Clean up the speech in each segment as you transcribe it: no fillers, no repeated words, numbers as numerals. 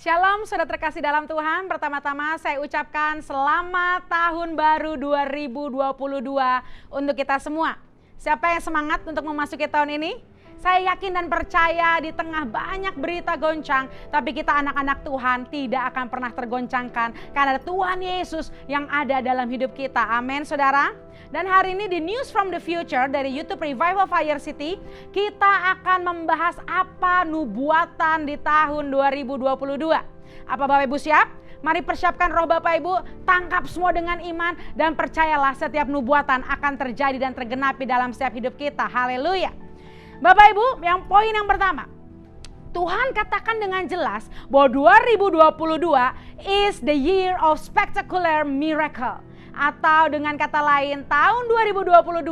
Shalom saudara terkasih dalam Tuhan, pertama-tama saya ucapkan selamat tahun baru 2022 untuk kita semua. Siapa yang semangat untuk memasuki tahun ini? Saya yakin dan percaya di tengah banyak berita goncang, tapi kita anak-anak Tuhan tidak akan pernah tergoncangkan karena Tuhan Yesus yang ada dalam hidup kita. Amin saudara. Dan hari ini di News from the Future dari YouTube Revival Fire City, kita akan membahas apa nubuatan di tahun 2022. Apa Bapak Ibu siap? Mari persiapkan roh Bapak Ibu, tangkap semua dengan iman dan percayalah setiap nubuatan akan terjadi dan tergenapi dalam setiap hidup kita. Haleluya. Bapak Ibu, poin yang pertama. Tuhan katakan dengan jelas bahwa 2022 is the year of spectacular miracle. Atau dengan kata lain, tahun 2022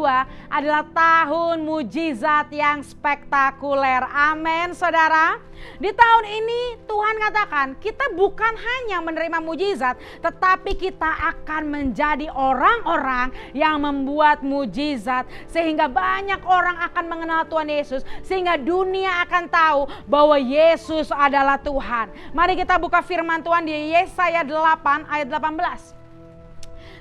adalah tahun mujizat yang spektakuler. Amin saudara. Di tahun ini Tuhan katakan kita bukan hanya menerima mujizat, tetapi kita akan menjadi orang-orang yang membuat mujizat. Sehingga banyak orang akan mengenal Tuhan Yesus. Sehingga dunia akan tahu bahwa Yesus adalah Tuhan. Mari kita buka firman Tuhan di Yesaya 8 ayat 18.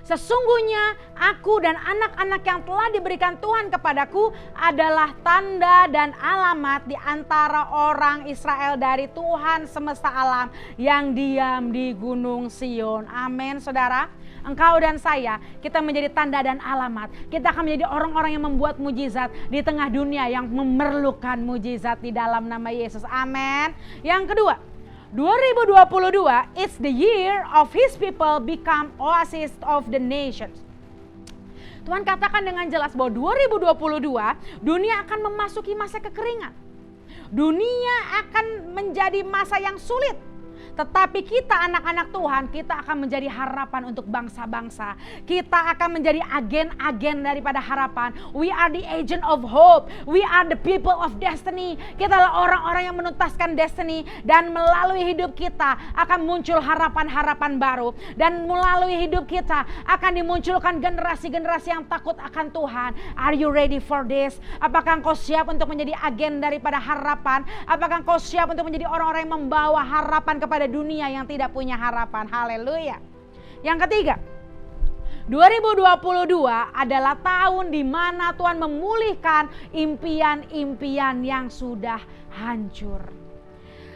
Sesungguhnya aku dan anak-anak yang telah diberikan Tuhan kepadaku adalah tanda dan alamat di antara orang Israel dari Tuhan semesta alam yang diam di Gunung Sion. Amin saudara. Engkau dan saya, kita menjadi tanda dan alamat. Kita akan menjadi orang-orang yang membuat mujizat di tengah dunia yang memerlukan mujizat di dalam nama Yesus. Amin. Yang kedua, 2022 is the year of His people become oasis of the nations. Tuhan katakan dengan jelas bahwa 2022 dunia akan memasuki masa kekeringan. Dunia akan menjadi masa yang sulit. Tetapi kita anak-anak Tuhan, kita akan menjadi harapan untuk bangsa-bangsa. Kita akan menjadi agen-agen daripada harapan. We are the agent of hope. We are the people of destiny. Kita adalah orang-orang yang menuntaskan destiny. Dan melalui hidup kita akan muncul harapan-harapan baru. Dan melalui hidup kita akan dimunculkan generasi-generasi yang takut akan Tuhan. Are you ready for this? Apakah engkau siap untuk menjadi agen daripada harapan? Apakah engkau siap untuk menjadi orang-orang yang membawa harapan kepada dunia yang tidak punya harapan? Haleluya. Yang ketiga, 2022 adalah tahun di mana Tuhan memulihkan impian-impian yang sudah hancur.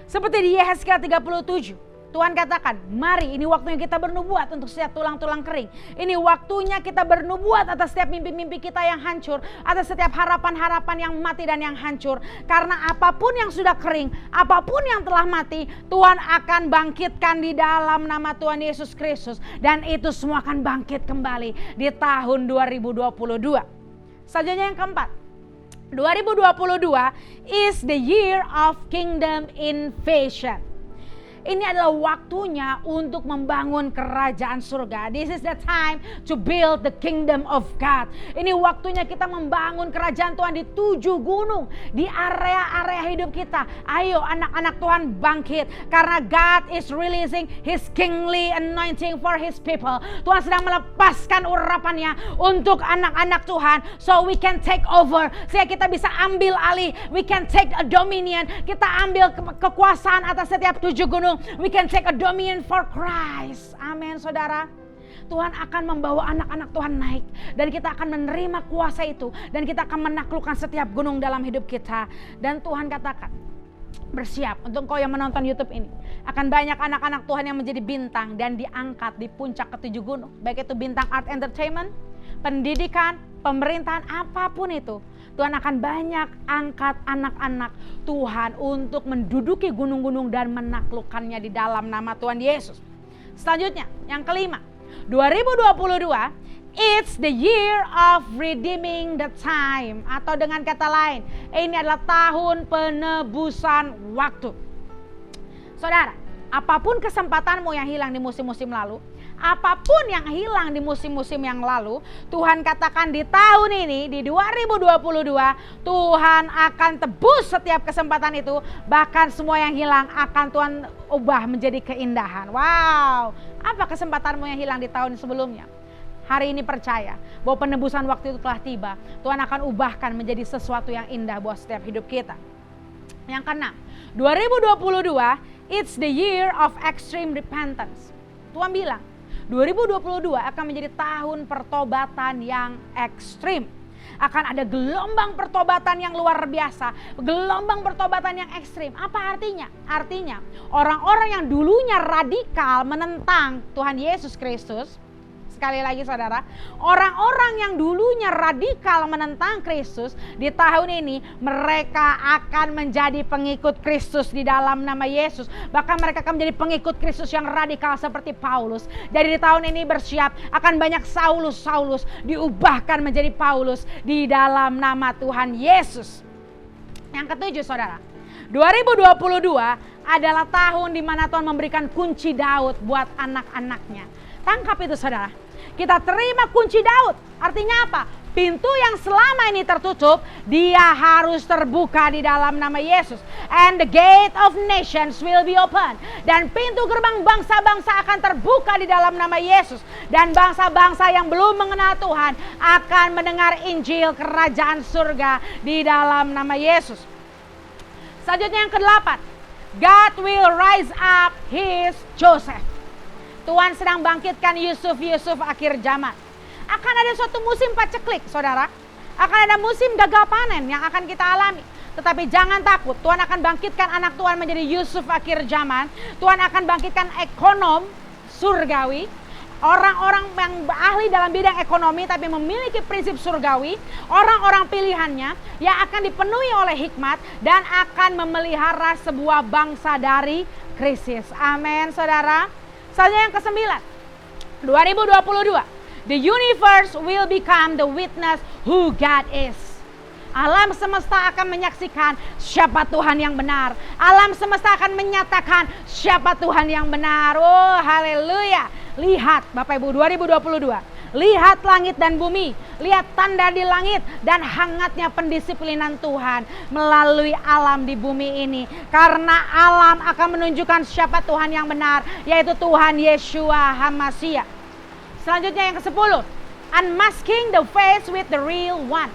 Seperti di Yehezkiel 37, Tuhan katakan, mari ini waktunya kita bernubuat untuk setiap tulang-tulang kering. Ini waktunya kita bernubuat atas setiap mimpi-mimpi kita yang hancur, atas setiap harapan-harapan yang mati dan yang hancur. Karena apapun yang sudah kering, apapun yang telah mati, Tuhan akan bangkitkan di dalam nama Tuhan Yesus Kristus. Dan itu semua akan bangkit kembali di tahun 2022. Selanjutnya yang keempat, 2022 is the year of kingdom invasion. Ini adalah waktunya untuk membangun kerajaan surga. This is the time to build the kingdom of God. Ini waktunya kita membangun kerajaan Tuhan di 7 gunung. Di area-area hidup kita. Ayo anak-anak Tuhan bangkit. Karena God is releasing His kingly anointing for His people. Tuhan sedang melepaskan urapannya untuk anak-anak Tuhan. So we can take over. Sehingga kita bisa ambil alih. We can take a dominion. Kita ambil kekuasaan atas setiap 7 gunung. We can take a dominion for Christ. Amin saudara. Tuhan akan membawa anak-anak Tuhan naik. Dan kita akan menerima kuasa itu. Dan kita akan menaklukkan setiap gunung dalam hidup kita. Dan Tuhan katakan, bersiap untuk kau yang menonton YouTube ini. Akan banyak anak-anak Tuhan yang menjadi bintang dan diangkat di puncak ke-7 gunung. Baik itu bintang art entertainment, pendidikan, pemerintahan, apapun itu. Tuhan akan banyak angkat anak-anak Tuhan untuk menduduki gunung-gunung dan menaklukkannya di dalam nama Tuhan Yesus. Selanjutnya, yang kelima, 2022 it's the year of redeeming the time. Atau dengan kata lain, ini adalah tahun penebusan waktu. Saudara, apapun kesempatanmu yang hilang di musim-musim lalu, apapun yang hilang di musim-musim yang lalu, Tuhan katakan di tahun ini, di 2022, Tuhan akan tebus setiap kesempatan itu. Bahkan semua yang hilang akan Tuhan ubah menjadi keindahan. Wow, apa kesempatanmu yang hilang di tahun sebelumnya? Hari ini percaya bahwa penebusan waktu itu telah tiba. Tuhan akan ubahkan menjadi sesuatu yang indah buat setiap hidup kita. Yang keenam, 2022 It's the year of extreme repentance. Tuhan bilang, 2022 akan menjadi tahun pertobatan yang ekstrim. Akan ada gelombang pertobatan yang luar biasa, gelombang pertobatan yang ekstrim. Apa artinya? Artinya orang-orang yang dulunya radikal menentang Tuhan Yesus Kristus. Sekali lagi saudara, orang-orang yang dulunya radikal menentang Kristus, di tahun ini mereka akan menjadi pengikut Kristus di dalam nama Yesus. Bahkan mereka akan menjadi pengikut Kristus yang radikal seperti Paulus. Jadi di tahun ini bersiap, akan banyak Saulus diubahkan menjadi Paulus di dalam nama Tuhan Yesus. Yang ketujuh saudara, 2022 adalah tahun di mana Tuhan memberikan kunci Daud buat anak-anaknya. Tangkap itu saudara. Kita terima kunci Daud. Artinya apa? Pintu yang selama ini tertutup, dia harus terbuka di dalam nama Yesus. And the gate of nations will be open. Dan pintu gerbang bangsa-bangsa akan terbuka di dalam nama Yesus. Dan bangsa-bangsa yang belum mengenal Tuhan akan mendengar Injil kerajaan surga di dalam nama Yesus. Selanjutnya yang ke-8. God will rise up his Joseph. Tuhan sedang bangkitkan Yusuf akhir zaman. Akan ada suatu musim paceklik, saudara. Akan ada musim gagal panen yang akan kita alami. Tetapi jangan takut, Tuhan akan bangkitkan anak Tuhan menjadi Yusuf akhir zaman. Tuhan akan bangkitkan ekonom surgawi. Orang-orang yang ahli dalam bidang ekonomi tapi memiliki prinsip surgawi. Orang-orang pilihannya yang akan dipenuhi oleh hikmat dan akan memelihara sebuah bangsa dari krisis. Amin, saudara. Selanjutnya yang ke-9, 2022, the universe will become the witness who God is. Alam semesta akan menyaksikan siapa Tuhan yang benar. Alam semesta akan menyatakan siapa Tuhan yang benar. Oh, haleluya. Lihat Bapak Ibu, 2022. Lihat langit dan bumi, lihat tanda di langit dan hangatnya pendisiplinan Tuhan melalui alam di bumi ini. Karena alam akan menunjukkan siapa Tuhan yang benar, yaitu Tuhan Yeshua HaMashiach. Selanjutnya yang ke-10, unmasking the face with the real one.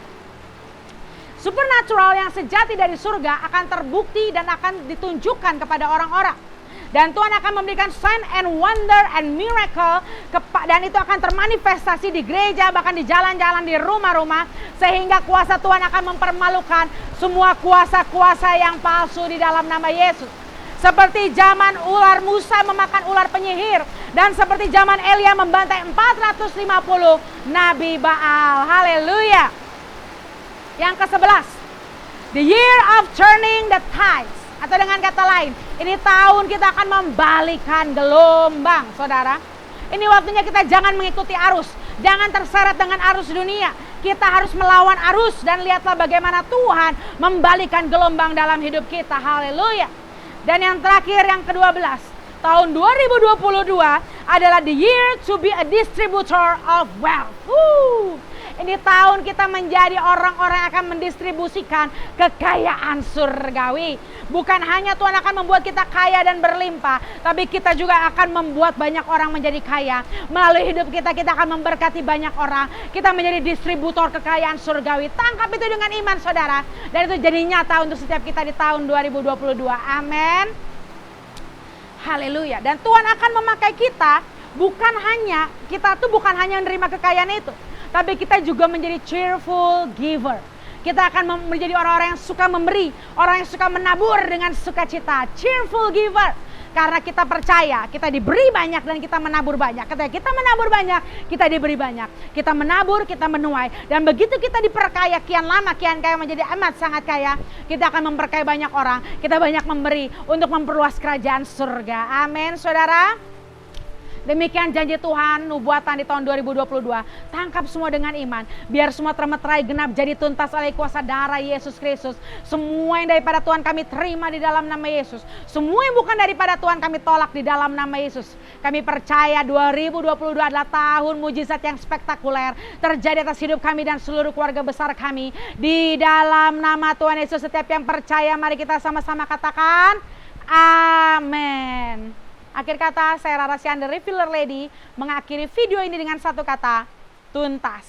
Supernatural yang sejati dari surga akan terbukti dan akan ditunjukkan kepada orang-orang. Dan Tuhan akan memberikan sign and wonder and miracle. Dan itu akan termanifestasi di gereja, bahkan di jalan-jalan, di rumah-rumah. Sehingga kuasa Tuhan akan mempermalukan semua kuasa-kuasa yang palsu di dalam nama Yesus. Seperti zaman ular Musa memakan ular penyihir. Dan seperti zaman Elia membantai 450 Nabi Baal. Haleluya. Yang ke-11, the year of turning the tides. Atau dengan kata lain, ini tahun kita akan membalikan gelombang, saudara. Ini waktunya kita jangan mengikuti arus, jangan terseret dengan arus dunia. Kita harus melawan arus dan lihatlah bagaimana Tuhan membalikan gelombang dalam hidup kita. Haleluya. Dan yang terakhir, yang ke-12, tahun 2022 adalah the year to be a distributor of wealth. Ini tahun kita menjadi orang-orang yang akan mendistribusikan kekayaan surgawi. Bukan hanya Tuhan akan membuat kita kaya dan berlimpah, tapi kita juga akan membuat banyak orang menjadi kaya. Melalui hidup kita, kita akan memberkati banyak orang. Kita menjadi distributor kekayaan surgawi. Tangkap itu dengan iman, saudara. Dan itu jadi nyata untuk setiap kita di tahun 2022. Amin. Haleluya. Dan Tuhan akan memakai kita, bukan hanya menerima kekayaan itu, tapi kita juga menjadi cheerful giver. Kita akan menjadi orang-orang yang suka memberi, orang yang suka menabur dengan sukacita. Cheerful giver. Karena kita percaya, kita diberi banyak dan kita menabur banyak. Ketika kita menabur banyak, kita diberi banyak. Kita menabur, kita menuai. Dan begitu kita diperkaya kian lama, kian kaya menjadi amat sangat kaya, kita akan memperkaya banyak orang. Kita banyak memberi untuk memperluas kerajaan surga. Amin, saudara. Demikian janji Tuhan, nubuatan di tahun 2022. Tangkap semua dengan iman. Biar semua termeterai genap jadi tuntas oleh kuasa darah Yesus Kristus. Semua yang daripada Tuhan kami terima di dalam nama Yesus. Semua yang bukan daripada Tuhan kami tolak di dalam nama Yesus. Kami percaya 2022 adalah tahun mujizat yang spektakuler terjadi atas hidup kami dan seluruh keluarga besar kami. Di dalam nama Tuhan Yesus, setiap yang percaya, mari kita sama-sama katakan amin. Akhir kata, saya Rara Sian, The Refiller Lady, mengakhiri video ini dengan satu kata, tuntas.